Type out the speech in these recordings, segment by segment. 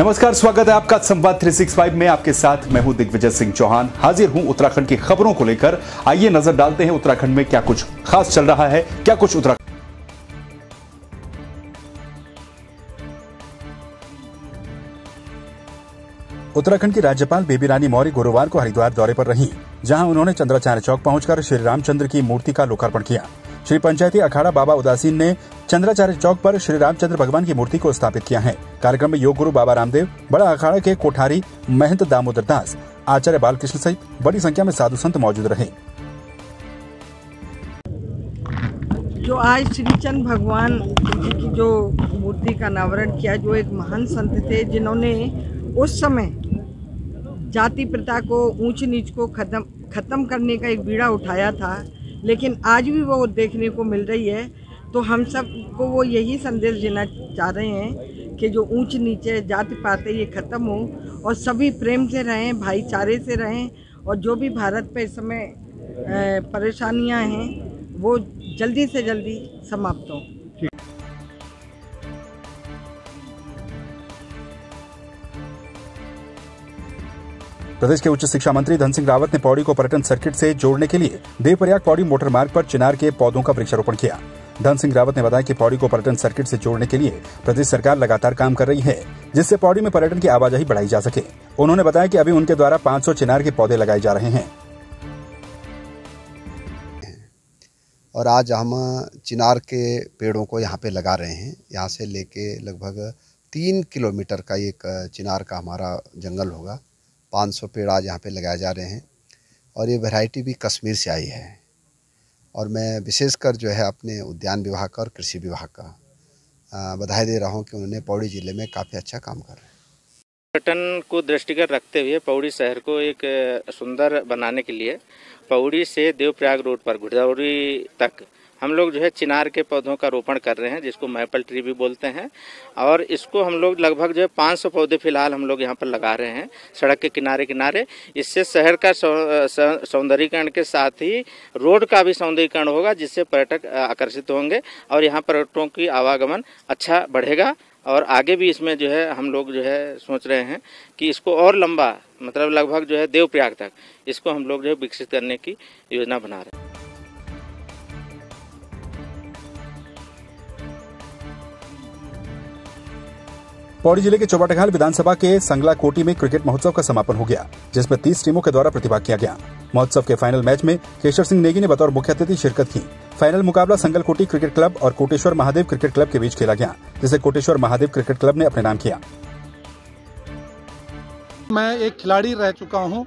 नमस्कार, स्वागत है आपका संवाद 365 में। आपके साथ मैं हूं दिग्विजय सिंह चौहान। हाजिर हूं उत्तराखंड की खबरों को लेकर। आइए नजर डालते हैं उत्तराखंड में क्या कुछ खास चल रहा है, क्या कुछ उत्तराखंड की राज्यपाल बेबी रानी मौर्य गुरुवार को हरिद्वार दौरे पर रहीं, जहां उन्होंने चंद्राचार्य चौक पहुंचकर श्री रामचंद्र की मूर्ति का लोकार्पण किया। श्री पंचायती अखाड़ा बाबा उदासीन ने चंद्राचार्य चौक पर श्री रामचंद्र भगवान की मूर्ति को स्थापित किया है। कार्यक्रम में योग गुरु बाबा रामदेव, बड़ा अखाड़ा के कोठारी महंत दामोदर दास, आचार्य बालकृष्ण सहित बड़ी संख्या में साधु संत मौजूद रहे। जो आज श्री चंद्र भगवान की जो मूर्ति का अनावरण किया, जो एक महान संत थे जिन्होंने उस समय जाति प्रथा को, ऊंच नीच को खत्म करने का एक बीड़ा उठाया था, लेकिन आज भी वो देखने को मिल रही है। तो हम सब को वो यही संदेश देना चाह रहे हैं कि जो ऊंच नीचे जाति पाते ये खत्म हो और सभी प्रेम से रहें, भाईचारे से रहें, और जो भी भारत पे इस समय परेशानियां हैं वो जल्दी से जल्दी समाप्त हों। प्रदेश के उच्च शिक्षा मंत्री धन सिंह रावत ने पौड़ी को पर्यटन सर्किट से जोड़ने के लिए देवप्रयाग पौड़ी मोटर मार्ग पर चिनार के पौधों का वृक्षारोपण किया। धन सिंह रावत ने बताया कि पौड़ी को पर्यटन सर्किट से जोड़ने के लिए प्रदेश सरकार लगातार काम कर रही है, जिससे पौड़ी में पर्यटन की आवाजाही बढ़ाई जा सके। उन्होंने बताया कि अभी उनके द्वारा 500 चिनार के पौधे लगाए जा रहे हैं। और आज हम चिनार के पेड़ों को यहाँ पे लगा रहे हैं। यहाँ से लेके लगभग 3 किलोमीटर का एक चिनार का हमारा जंगल होगा। 500 पेड़ आज यहाँ पे लगाए जा रहे हैं और ये वैरायटी भी कश्मीर से आई है। और मैं विशेषकर जो है अपने उद्यान विभाग का और कृषि विभाग का बधाई दे रहा हूँ कि उन्होंने पौड़ी जिले में काफ़ी अच्छा काम कर रहे हैं। पर्यटन को दृष्टिगत रखते हुए पौड़ी शहर को एक सुंदर बनाने के लिए पौड़ी से देवप्रयाग रोड पर घुड़दौड़ी तक हम लोग जो है चिनार के पौधों का रोपण कर रहे हैं, जिसको मैपल ट्री भी बोलते हैं। और इसको हम लोग लगभग जो है 500 पौधे फिलहाल हम लोग यहाँ पर लगा रहे हैं सड़क के किनारे किनारे। इससे शहर का सौंदर्यीकरण के साथ ही रोड का भी सौंदर्यीकरण होगा, जिससे पर्यटक आकर्षित होंगे और यहाँ पर्यटकों की आवागमन अच्छा बढ़ेगा। और आगे भी इसमें जो है हम लोग जो है सोच रहे हैं कि इसको और लंबा, मतलब लगभग जो है देवप्रयाग तक इसको हम लोग जो है विकसित करने की योजना बना रहे हैं। पौड़ी जिले के चौबाटघाल विधानसभा के संगला कोटी में क्रिकेट महोत्सव का समापन हो गया, जिसमें 30 टीमों के द्वारा प्रतिभाग किया गया। महोत्सव के फाइनल मैच में केशर सिंह नेगी ने बतौर मुख्य अतिथि शिरकत की। फाइनल मुकाबला संगल कोटी क्रिकेट क्लब और कोटेश्वर महादेव क्रिकेट क्लब के बीच खेला गया, जिसे कोटेश्वर महादेव क्रिकेट क्लब ने अपने नाम किया। मैं एक खिलाड़ी रह चुका हूँ,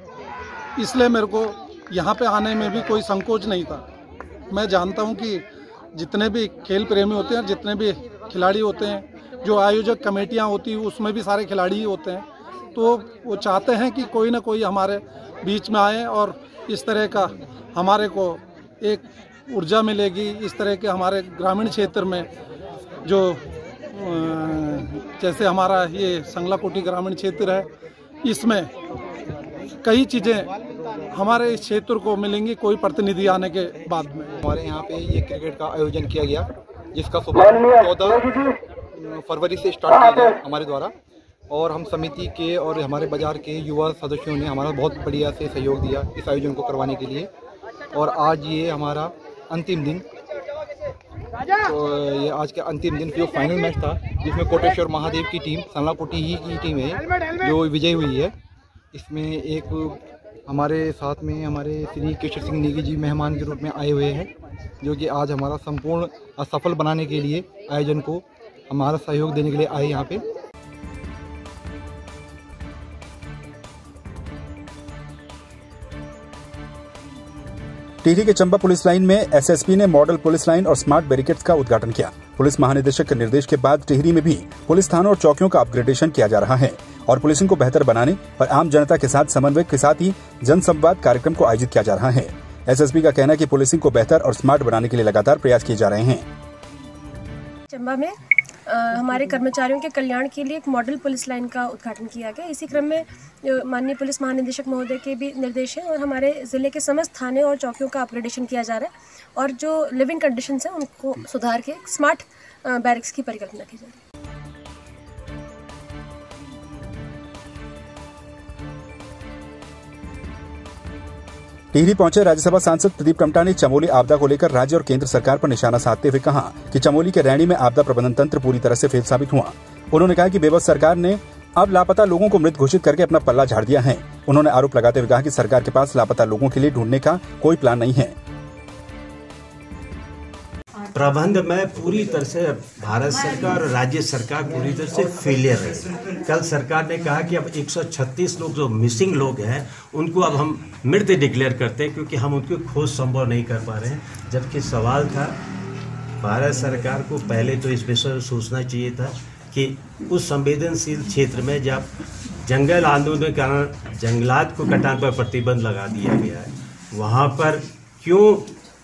इसलिए मेरे को यहाँ पे आने में भी कोई संकोच नहीं था। मैं जानता हूँ कि जितने भी खेल प्रेमी होते हैं, जितने भी खिलाड़ी होते हैं, जो आयोजक कमेटियाँ होती हैं उसमें भी सारे खिलाड़ी ही होते हैं, तो वो चाहते हैं कि कोई ना कोई हमारे बीच में आए और इस तरह का हमारे को एक ऊर्जा मिलेगी। इस तरह के हमारे ग्रामीण क्षेत्र में जो जैसे हमारा ये संगला कोटी ग्रामीण क्षेत्र है, इसमें कई चीज़ें हमारे इस क्षेत्र को मिलेंगी कोई प्रतिनिधि आने के बाद में। हमारे यहाँ पे ये क्रिकेट का आयोजन किया गया, जिसका सुबह 14 फरवरी से स्टार्ट किया गया हमारे द्वारा। और हम समिति के और हमारे बाजार के युवा सदस्यों ने हमारा बहुत बढ़िया से सहयोग दिया इस आयोजन को करवाने के लिए। और आज ये हमारा अंतिम दिन, तो ये आज का अंतिम दिन जो फाइनल मैच था, जिसमें कोटेश्वर महादेव की टीम, संगला कोटी ही की टीम है जो विजयी हुई है। इसमें एक हमारे साथ में हमारे श्री केशर सिंह नेगी जी मेहमान के रूप में आए हुए हैं, जो कि आज हमारा संपूर्ण सफल बनाने के लिए आयोजन को हमारा सहयोग देने के लिए आए यहाँ पे। टिहरी के चंबा पुलिस लाइन में एसएसपी ने मॉडल पुलिस लाइन और स्मार्ट बैरिकेड्स का उद्घाटन किया। पुलिस महानिदेशक के निर्देश के बाद टिहरी में भी पुलिस थानों और चौकियों का अपग्रेडेशन किया जा रहा है और पुलिसिंग को बेहतर बनाने और आम जनता के साथ समन्वय के साथ ही जनसंवाद कार्यक्रम को आयोजित किया जा रहा है। एसएसपी का कहना है कि पुलिसिंग को बेहतर और स्मार्ट बनाने के लिए लगातार प्रयास किए जा रहे हैं। चंबा में हमारे कर्मचारियों के कल्याण के लिए एक मॉडल पुलिस लाइन का उद्घाटन किया गया। इसी क्रम में माननीय पुलिस महानिदेशक महोदय के भी निर्देश हैं और हमारे ज़िले के समस्त थाने और चौकियों का अपग्रेडेशन किया जा रहा है और जो लिविंग कंडीशंस हैं उनको सुधार के स्मार्ट बैरिक्स की परिकल्पना की जा रही है। टिहरी पहुंचे राज्यसभा सांसद प्रदीप टमटा ने चमोली आपदा को लेकर राज्य और केंद्र सरकार पर निशाना साधते हुए कहा कि चमोली के रैणी में आपदा प्रबंधन तंत्र पूरी तरह से फेल साबित हुआ। उन्होंने कहा कि बेबस सरकार ने अब लापता लोगों को मृत घोषित करके अपना पल्ला झाड़ दिया है। उन्होंने आरोप लगाते हुए कहा कि सरकार के पास लापता लोगों के लिए ढूंढने का कोई प्लान नहीं है। प्रबंध में पूरी तरह से भारत सरकार और राज्य सरकार पूरी तरह से फेलियर है। कल सरकार ने कहा कि अब 136 लोग जो मिसिंग लोग हैं उनको अब हम मृत डिक्लेयर करते हैं क्योंकि हम उनकी खोज संभव नहीं कर पा रहे हैं। जबकि सवाल था भारत सरकार को पहले तो इस विषय में सोचना चाहिए था कि उस संवेदनशील क्षेत्र में जब जंगल आंदोलन के कारण जंगलात को कटान पर प्रतिबंध लगा दिया गया है, वहाँ पर क्यों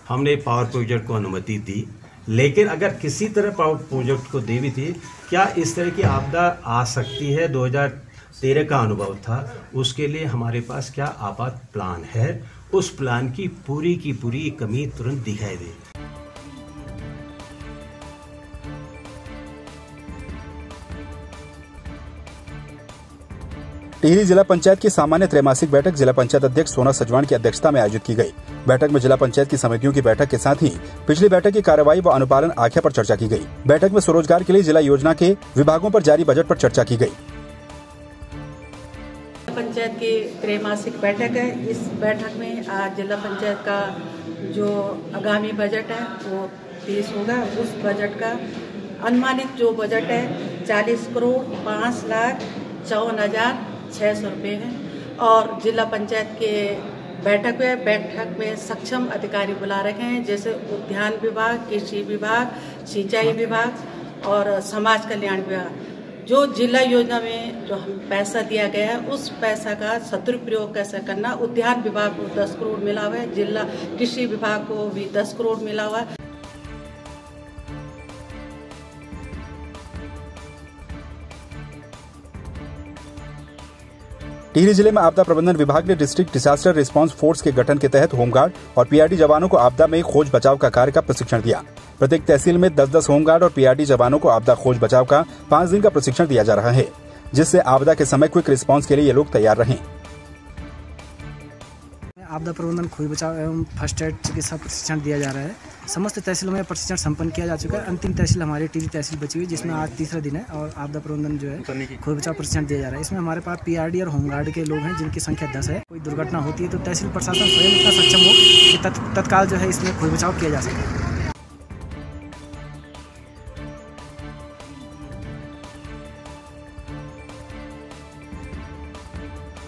हमने पावर प्रोजेक्ट को अनुमति दी। लेकिन अगर किसी तरह पावर प्रोजेक्ट को दी भी थी, क्या इस तरह की आपदा आ सकती है? 2013 का अनुभव था, उसके लिए हमारे पास क्या आपात प्लान है? उस प्लान की पूरी कमी तुरंत दिखाई दे। टिहरी जिला पंचायत की सामान्य त्रैमासिक बैठक जिला पंचायत अध्यक्ष सोना सजवान की अध्यक्षता में आयोजित की गई। बैठक में जिला पंचायत की समितियों की बैठक के साथ ही पिछली बैठक की कार्रवाई व अनुपालन आख्या पर चर्चा की गई। बैठक में स्वरोजगार के लिए जिला योजना के विभागों पर जारी बजट पर चर्चा की गई। पंचायत की त्रैमासिक बैठक है। इस बैठक में आज जिला पंचायत का जो आगामी बजट है वो पेश होगा। उस बजट का अनुमानित जो बजट है 40,05,54,600 रुपये है। और जिला पंचायत के बैठक में सक्षम अधिकारी बुला रखे हैं, जैसे उद्यान विभाग, कृषि विभाग, सिंचाई विभाग और समाज कल्याण विभाग। जो जिला योजना में जो हम पैसा दिया गया है उस पैसा का सदुपयोग कैसे करना। उद्यान विभाग को 10 करोड़ मिला हुआ है, जिला कृषि विभाग को भी 10 करोड़ मिला हुआ है। टिहरी जिले में आपदा प्रबंधन विभाग ने डिस्ट्रिक्ट डिजास्टर रिस्पांस फोर्स के गठन के तहत होमगार्ड और पीआरडी जवानों को आपदा में खोज बचाव का कार्य का प्रशिक्षण दिया। प्रत्येक तहसील में 10-10 होमगार्ड और पीआरडी जवानों को आपदा खोज बचाव का 5 दिन का प्रशिक्षण दिया जा रहा है, जिससे आपदा के समय क्विक रिस्पांस के लिए ये लोग तैयार रहें। आपदा प्रबंधन खोज बचाव एवं फर्स्ट एड चिकित्सा प्रशिक्षण दिया जा रहा है। समस्त तहसीलों में प्रशिक्षण संपन्न किया जा चुका है। अंतिम तहसील हमारी टिहरी तहसील बची हुई, जिसमें आज तीसरा दिन है और आपदा प्रबंधन जो है खोज बचाव प्रशिक्षण दिया जा रहा है। इसमें हमारे पास पीआरडी और होमगार्ड के लोग हैं, जिनकी संख्या 10 है। कोई दुर्घटना होती है तो तहसील प्रशासन स्वयं इतना सक्षम हो कि तत्काल जो है इसमें खोज बचाव किया जा सके।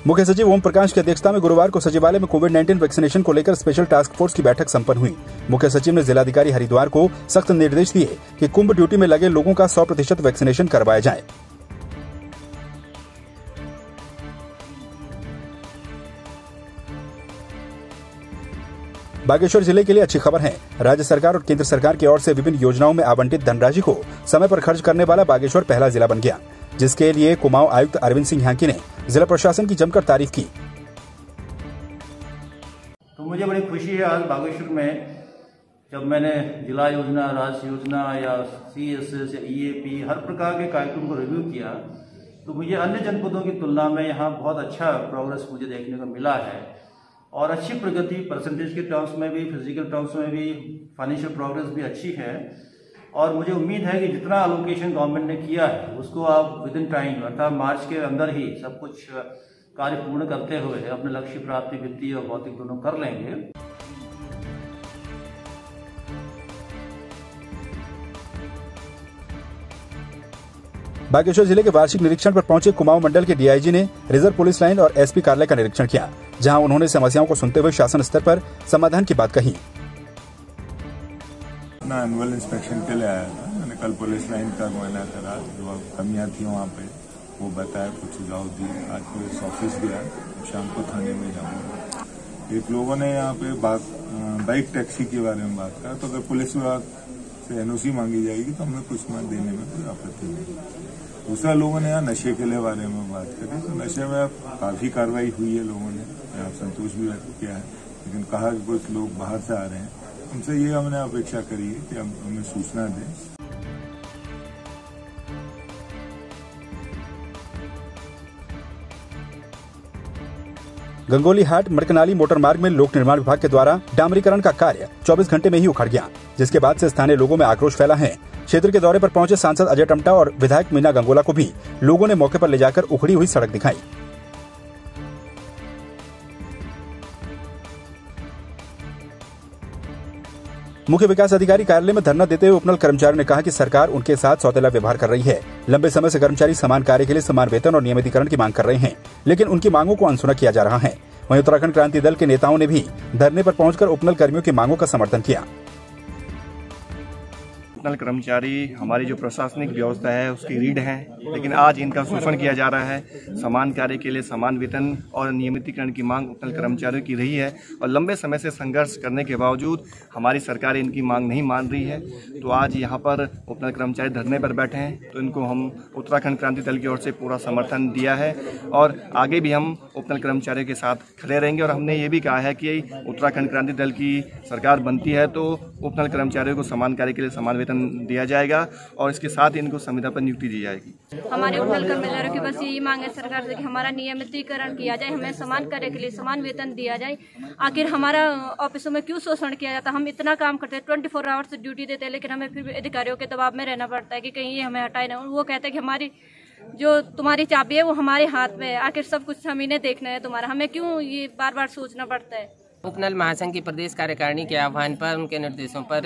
मुख्य सचिव ओम प्रकाश की अध्यक्षता में गुरुवार को सचिवालय में कोविड-19 वैक्सीनेशन को लेकर स्पेशल टास्क फोर्स की बैठक संपन्न हुई। मुख्य सचिव ने जिलाधिकारी हरिद्वार को सख्त निर्देश दिए कि कुंभ ड्यूटी में लगे लोगों का 100% वैक्सीनेशन करवाया जाए। बागेश्वर जिले के लिए अच्छी खबर है। राज्य सरकार और केंद्र सरकार की ओर से विभिन्न योजनाओं में आवंटित धनराशि को समय पर खर्च करने वाला बागेश्वर पहला जिला बन गया, जिसके लिए कुमाऊं आयुक्त अरविंद सिंह ह्यांकी ने जिला प्रशासन की जमकर तारीफ की। तो मुझे बड़ी खुशी है आज बागेश्वर में, जब मैंने जिला योजना, राज्य योजना या CSS या EAP हर प्रकार के कार्यक्रम को रिव्यू किया, तो मुझे अन्य जनपदों की तुलना में यहाँ बहुत अच्छा प्रोग्रेस मुझे देखने को मिला है और अच्छी प्रगति परसेंटेज के टर्म्स में भी, फिजिकल टर्म्स में भी, फाइनेंशियल प्रोग्रेस भी अच्छी है। और मुझे उम्मीद है कि जितना एलोकेशन गवर्नमेंट ने किया है उसको आप विद इन टाइम अर्थात मार्च के अंदर ही सब कुछ कार्य पूर्ण करते हुए अपने लक्ष्य प्राप्ति वित्तीय और भौतिक दोनों कर लेंगे। बागेश्वर जिले के वार्षिक निरीक्षण पर पहुंचे कुमाऊं मंडल के DIG ने रिजर्व पुलिस लाइन और SP कार्यालय का निरीक्षण किया, जहां उन्होंने समस्याओं को सुनते हुए शासन स्तर पर समाधान की बात कही। अपना एनुअल इंस्पेक्शन के लिए आया था। मैंने कल पुलिस लाइन का मुआयना करा, जो कमियां थी वहाँ पे वो बताया, कुछ सुझाव दिए। आज पुलिस ऑफिस गया, शाम को थाने में जाऊंगा। एक लोगों ने यहाँ पे बाइक टैक्सी के बारे में बात करा, तो अगर पुलिस विभाग से NOC मांगी जाएगी तो हमें कुछ न देने में कोई आपत्ति नहीं। दूसरा लोगों ने यहाँ नशे के लिए बारे में बात करी, तो नशे में काफी कार्रवाई हुई है, लोगों ने संतोष भी व्यक्त किया है, लेकिन कहा कि कुछ लोग बाहर से आ रहे हैं। उनसे ये हमने अपेक्षा करी है कि हमें सूचना दें। गंगोली हाट मरकनाली मोटर मार्ग में लोक निर्माण विभाग के द्वारा डामरीकरण का कार्य 24 घंटे में ही उखड़ गया, जिसके बाद से स्थानीय लोगों में आक्रोश फैला है। क्षेत्र के दौरे पर पहुंचे सांसद अजय टमटा और विधायक मीना गंगोला को भी लोगों ने मौके पर ले जाकर उखड़ी हुई सड़क दिखाई। मुख्य विकास अधिकारी कार्यालय में धरना देते हुए उपनल कर्मचारियों ने कहा कि सरकार उनके साथ सौतेला व्यवहार कर रही है। लंबे समय से कर्मचारी समान कार्य के लिए समान वेतन और नियमितीकरण की मांग कर रहे हैं, लेकिन उनकी मांगों को अनसुना किया जा रहा है। वहीं उत्तराखंड क्रांति दल के नेताओं ने भी धरने पर पहुंचकर उपनल कर्मियों की मांगों का समर्थन किया। उपनल कर्मचारी हमारी जो प्रशासनिक व्यवस्था है उसकी रीढ़ है, लेकिन आज इनका शोषण किया जा रहा है। समान कार्य के लिए समान वेतन और नियमितीकरण की मांग उपनल कर्मचारियों की रही है और लंबे समय से संघर्ष करने के बावजूद हमारी सरकार इनकी मांग नहीं मान रही है। तो आज यहाँ पर उपनल कर्मचारी धरने पर बैठे हैं, तो इनको हम उत्तराखंड क्रांति दल की ओर से पूरा समर्थन दिया है और आगे भी हम उपनल कर्मचारियों के साथ खड़े रहेंगे। और हमने ये भी कहा है कि उत्तराखंड क्रांति दल की सरकार बनती है तो उपनल कर्मचारियों को समान कार्य के लिए समान वेतन दिया जाएगा और इसके साथ ही इनको संविदा पर नियुक्ति दी जाएगी। हमारे उपनल कर्मचारियों की बस यही मांग है सरकार से कि हमारा नियमितीकरण किया जाए, हमें समान कार्य के लिए समान वेतन दिया जाए। आखिर हमारा ऑफिसों में क्यों शोषण किया जाता है? हम इतना काम करते हैं, 24 आवर्स ड्यूटी देते हैं, लेकिन हमें फिर अधिकारियों के दबाव में रहना पड़ता है कि कहीं ये हमें हटाए ना। वो कहते हैं कि हमारी जो तुम्हारी चाबी है वो हमारे हाथ में है, आखिर सब कुछ हम इन्हें देखना है तुम्हारा, हमें क्यों ये बार बार सोचना पड़ता है। उपनल महासंघ की प्रदेश कार्यकारिणी के आह्वान पर उनके निर्देशों पर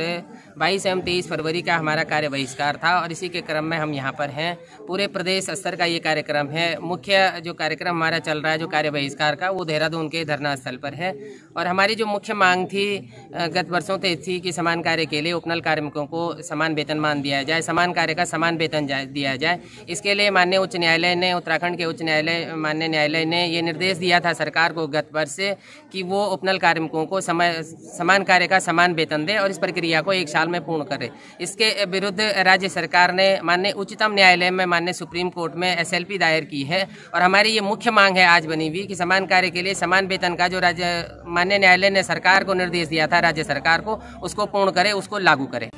22 एवं 23 फरवरी का हमारा कार्य बहिष्कार था और इसी के क्रम में हम यहाँ पर हैं। पूरे प्रदेश स्तर का ये कार्यक्रम है। मुख्य जो कार्यक्रम हमारा चल रहा है जो कार्य बहिष्कार का, वो देहरादून के धरना स्थल पर है। और हमारी जो मुख्य मांग थी गत वर्षों से थी कि समान कार्य के लिए उपनल कार्मिकों को समान वेतनमान दिया जाए, समान कार्य का समान वेतन दिया जाए। इसके लिए माननीय उच्च न्यायालय ने, उत्तराखंड के उच्च न्यायालय माननीय न्यायालय ने ये निर्देश दिया था सरकार को गत वर्ष से कि वो उपनल कार्मिकों को समान कार्य का समान वेतन दे और इस प्रक्रिया को 1 साल में पूर्ण करे। इसके विरुद्ध राज्य सरकार ने माननीय उच्चतम न्यायालय में, माननीय सुप्रीम कोर्ट में SLP दायर की है और हमारी ये मुख्य मांग है आज बनी हुई कि समान कार्य के लिए समान वेतन का जो राज्य माननीय न्यायालय ने सरकार को निर्देश दिया था राज्य सरकार को, उसको पूर्ण करे, उसको लागू करे।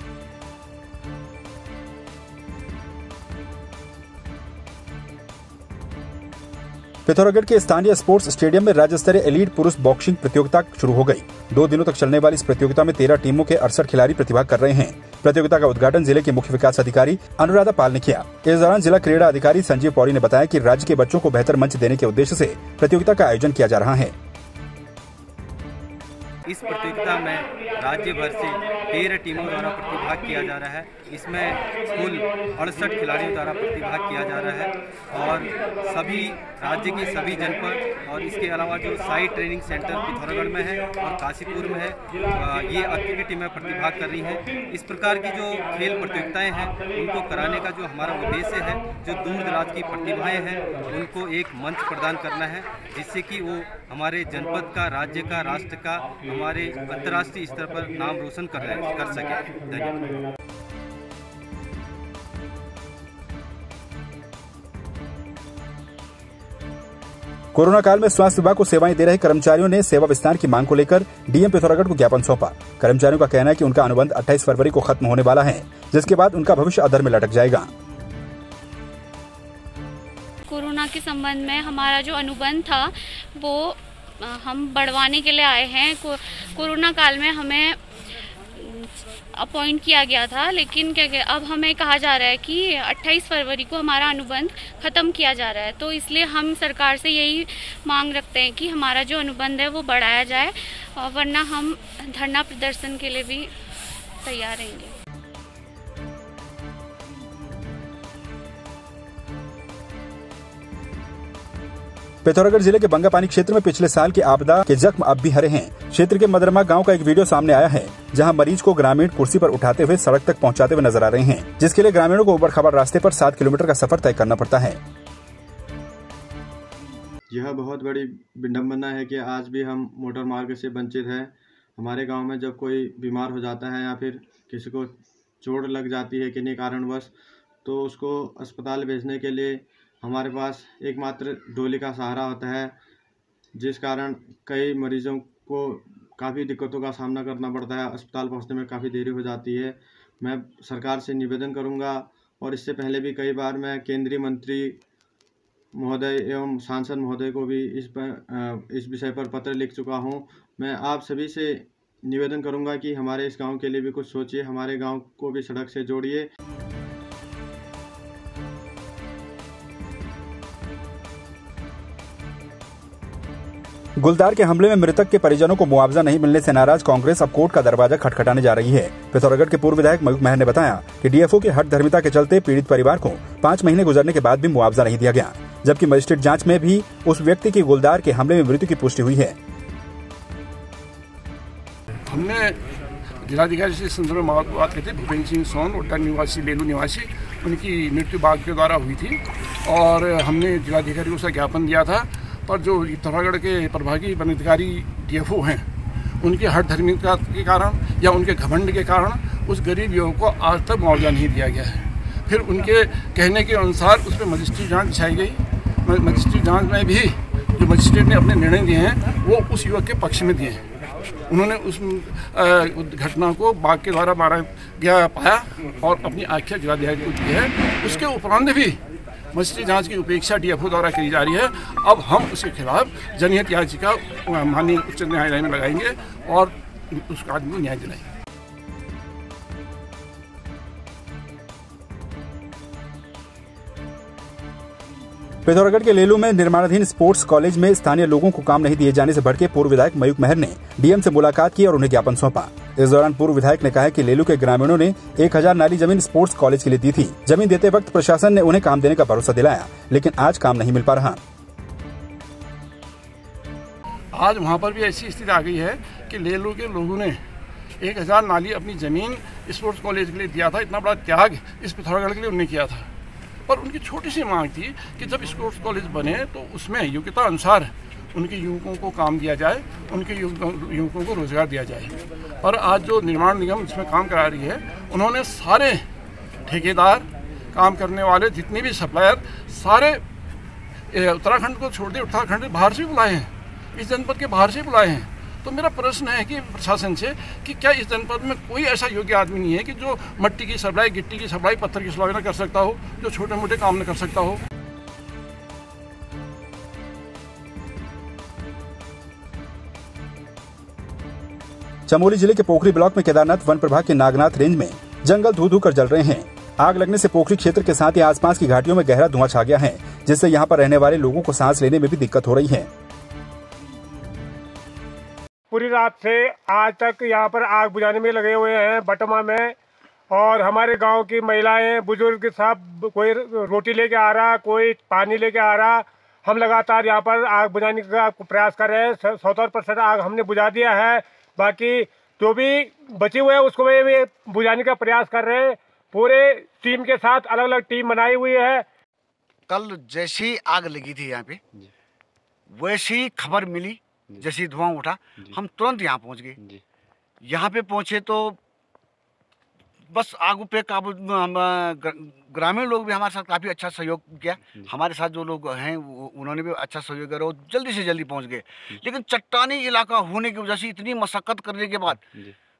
पिथौरागढ़ के स्थानीय स्पोर्ट्स स्टेडियम में राज्य स्तरीय एलीट पुरुष बॉक्सिंग प्रतियोगिता शुरू हो गई। 2 दिनों तक चलने वाली इस प्रतियोगिता में 13 टीमों के 68 खिलाड़ी प्रतिभाग कर रहे हैं। प्रतियोगिता का उद्घाटन जिले के मुख्य विकास अधिकारी अनुराधा पाल ने किया। इस दौरान जिला क्रीड़ा अधिकारी संजीव पौड़ी ने बताया कि राज्य के बच्चों को बेहतर मंच देने के उद्देश्य से प्रतियोगिता का आयोजन किया जा रहा है। इस प्रतियोगिता में राज्य भर से 13 टीमों द्वारा प्रतिभाग किया जा रहा है। इसमें कुल 68 खिलाड़ियों द्वारा प्रतिभाग किया जा रहा है और सभी राज्य के सभी जनपद और इसके अलावा जो साइड ट्रेनिंग सेंटर पिथौरागढ़ में है और काशीपुर में है, ये अक्की की टीमें प्रतिभाग कर रही हैं। इस प्रकार की जो खेल प्रतियोगिताएं हैं उनको कराने का जो हमारा उद्देश्य है, जो दूर दराज की प्रतिभाएं हैं उनको एक मंच प्रदान करना है, जिससे कि वो हमारे जनपद का, राज्य का, राष्ट्र का, हमारे अंतर्राष्ट्रीय स्तर पर नाम रोशन कर सके। धन्यवाद। कोरोना काल में स्वास्थ्य विभाग को सेवाएं दे रहे कर्मचारियों ने सेवा विस्तार की मांग को लेकर डीएम पिथौरागढ़ को ज्ञापन सौंपा। कर्मचारियों का कहना है कि उनका अनुबंध 28 फरवरी को खत्म होने वाला है, जिसके बाद उनका भविष्य अधर में लटक जाएगा। कोरोना के संबंध में हमारा जो अनुबंध था वो हम बढ़वाने के लिए आए हैं। कोरोना काल में हमें अपॉइंट किया गया था, लेकिन क्या अब हमें कहा जा रहा है कि 28 फरवरी को हमारा अनुबंध ख़त्म किया जा रहा है। तो इसलिए हम सरकार से यही मांग रखते हैं कि हमारा जो अनुबंध है वो बढ़ाया जाए, और वरना हम धरना प्रदर्शन के लिए भी तैयार रहेंगे। पिथौरागढ़ जिले के बंगापानी क्षेत्र में पिछले साल की आपदा के जख्म अब भी हरे हैं। क्षेत्र के मदरमा गांव का एक वीडियो सामने आया है, जहां मरीज को ग्रामीण कुर्सी पर उठाते हुए सड़क तक पहुंचाते हुए नजर आ रहे हैं, जिसके लिए ग्रामीणों को उबड़-खाबड़ रास्ते पर 7 किलोमीटर का सफर तय करना पड़ता है। यह बहुत बड़ी विडम्बना है कि आज भी हम मोटर मार्ग से वंचित हैं। हमारे गाँव में जब कोई बीमार हो जाता है या फिर किसी को चोट लग जाती है किन्हीं कारणवश, तो उसको अस्पताल भेजने के लिए हमारे पास एकमात्र डोली का सहारा होता है, जिस कारण कई मरीजों को काफ़ी दिक्कतों का सामना करना पड़ता है। अस्पताल पहुंचने में काफ़ी देरी हो जाती है। मैं सरकार से निवेदन करूंगा, और इससे पहले भी कई बार मैं केंद्रीय मंत्री महोदय एवं सांसद महोदय को भी इस विषय पर पत्र लिख चुका हूं। मैं आप सभी से निवेदन करूंगा कि हमारे इस गांव के लिए भी कुछ सोचिए, हमारे गांव को भी सड़क से जोड़िए। गुलदार के हमले में मृतक के परिजनों को मुआवजा नहीं मिलने से नाराज कांग्रेस अब कोर्ट का दरवाजा खटखटाने जा रही है। पिथौरागढ़ के पूर्व विधायक मयूख महर ने बताया कि डीएफओ की हठधर्मिता के चलते पीड़ित परिवार को 5 महीने गुजरने के बाद भी मुआवजा नहीं दिया गया, जबकि मजिस्ट्रेट जांच में भी उस व्यक्ति की गुलदार के हमले में मृत्यु की पुष्टि हुई है। हमने जिलाधिकारी से संदर्भ में बात की थी। भूपेंद्र सिंह सोन ओटा निवासी, लेलू निवासी, उनकी मृत्यु बाघ के द्वारा हुई थी और हमने जिलाधिकारी को ज्ञापन दिया था। पर जो पिथौरागढ़ के प्रभागी वनाधिकारी डीएफओ हैं, उनकी हठधर्मिता के कारण या उनके घमंड के कारण उस गरीब युवक को आज तक मुआवजा नहीं दिया गया है। फिर उनके कहने के अनुसार उस पर मजिस्ट्रेट जांच बिछाई गई। मजिस्ट्रेट जांच में भी जो मजिस्ट्रेट ने अपने निर्णय दिए हैं वो उस युवक के पक्ष में दिए हैं। उन्होंने उस घटना को बाघ के द्वारा मारा गया पाया और अपनी आख्या जिलाधिकारी को दी है। उसके उपरांत भी मजिस्ट्रेट जांच की उपेक्षा डीएफओ द्वारा की जा रही है। अब हम उसके खिलाफ जनहित याचिका माननीय उच्च न्यायालय में लगाएंगे और उस आदमी को न्याय दिलाएंगे। पिथौरागढ़ के लेलू में निर्माणाधीन स्पोर्ट्स कॉलेज में स्थानीय लोगों को काम नहीं दिए जाने से भड़के पूर्व विधायक मयूख महर ने डीएम से मुलाकात की और उन्हें ज्ञापन सौंपा। इस दौरान पूर्व विधायक ने कहा कि लेलू के ग्रामीणों ने 1000 नाली जमीन स्पोर्ट्स कॉलेज के लिए दी थी। जमीन देते वक्त प्रशासन ने उन्हें काम देने का भरोसा दिलाया, लेकिन आज काम नहीं मिल पा रहा। आज वहाँ पर भी ऐसी स्थिति आ गई है कि लेलू के लोगों ने 1000 नाली अपनी जमीन स्पोर्ट्स कॉलेज के लिए दिया था। इतना बड़ा त्याग इस पिथौरागढ़ के लिए उन्होंने किया था। पर उनकी छोटी सी मांग थी कि जब स्पोर्ट्स कॉलेज बने तो उसमें योग्यता अनुसार उनके युवकों को काम दिया जाए, उनके युवकों को रोजगार दिया जाए। और आज जो निर्माण निगम इसमें काम करा रही है, उन्होंने सारे ठेकेदार, काम करने वाले जितने भी सप्लायर, सारे उत्तराखंड को छोड़ दिए, उत्तराखंड बाहर से बुलाए हैं, इस जनपद के बाहर से बुलाए हैं। तो मेरा प्रश्न है कि प्रशासन से कि क्या इस जनपद में कोई ऐसा योग्य आदमी नहीं है कि जो मट्टी की सप्लाई, गिट्टी की सप्लाई, पत्थर की सप्लाई न कर सकता हो, जो छोटे मोटे काम न कर सकता हो। चमोली जिले के पोखरी ब्लॉक में केदारनाथ वन प्रभाग के नागनाथ रेंज में जंगल धू धू कर जल रहे हैं। आग लगने से पोखरी क्षेत्र के साथ ही आसपास की घाटियों में गहरा धुआं छा गया है, जिससे यहाँ पर रहने वाले लोगों को सांस लेने में भी दिक्कत हो रही है। पूरी रात से आज तक यहाँ पर आग बुझाने में लगे हुए हैं बटमा में, और हमारे गांव की महिलाएं, बुजुर्ग सब, कोई रोटी लेके आ रहा, कोई पानी लेके आ रहा। हम लगातार यहाँ पर आग बुझाने का प्रयास कर रहे हैं। 70% आग हमने बुझा दिया है, बाकी जो भी बचे हुए हैं उसको भी बुझाने का प्रयास कर रहे हैं। पूरे टीम के साथ अलग अलग टीम बनाई हुई है। कल जैसी आग लगी थी यहाँ पे, वैसी खबर मिली, जैसी धुआं उठा, हम तुरंत यहाँ पहुँच गए। यहाँ पे पहुँचे तो बस आग पे काबू, ग्रामीण लोग भी हमारे साथ काफ़ी अच्छा सहयोग किया। हमारे साथ जो लोग हैं उन्होंने भी अच्छा सहयोग किया और जल्दी से जल्दी पहुँच गए। लेकिन चट्टानी इलाका होने की वजह से इतनी मशक्कत करने के बाद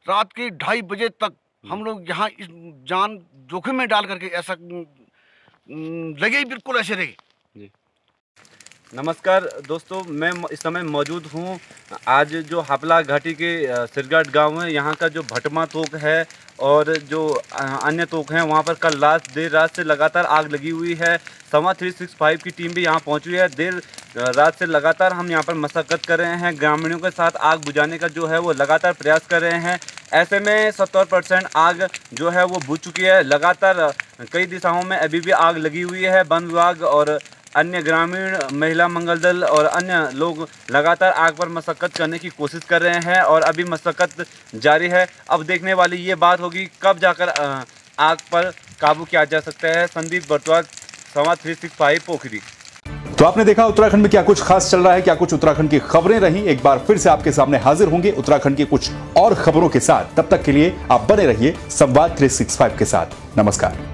रात के 2:30 बजे तक हम लोग यहाँ इस जान जोखिम में डाल करके ऐसा लगे ही बिल्कुल ऐसे रहे। नमस्कार दोस्तों, मैं इस समय मौजूद हूँ आज जो हापला घाटी के सिरगढ़ गांव में। यहाँ का जो भटमा तोक है और जो अन्य तोक हैं, वहाँ पर कल देर रात से लगातार आग लगी हुई है। समा 365 की टीम भी यहाँ पहुँची है। देर रात से लगातार हम यहाँ पर मशक्कत कर रहे हैं, ग्रामीणों के साथ आग बुझाने का जो है वो लगातार प्रयास कर रहे हैं। ऐसे में 70% आग जो है वो बुझ चुकी है। लगातार कई दिशाओं में अभी भी आग लगी हुई है। वन विभाग और अन्य ग्रामीण, महिला मंगल दल और अन्य लोग लगातार आग पर मशक्कत करने की कोशिश कर रहे हैं और अभी मशक्कत जारी है। अब देखने वाली ये बात होगी कब जाकर आग पर काबू किया जा सकता है। संदीप बर्तवाज, समा 365 पोखरी। तो आपने देखा उत्तराखंड में क्या कुछ खास चल रहा है, क्या कुछ उत्तराखंड की खबरें रही। एक बार फिर से आपके सामने हाजिर होंगे उत्तराखंड की कुछ और खबरों के साथ। तब तक के लिए आप बने रहिए संवाद 365 के साथ। नमस्कार।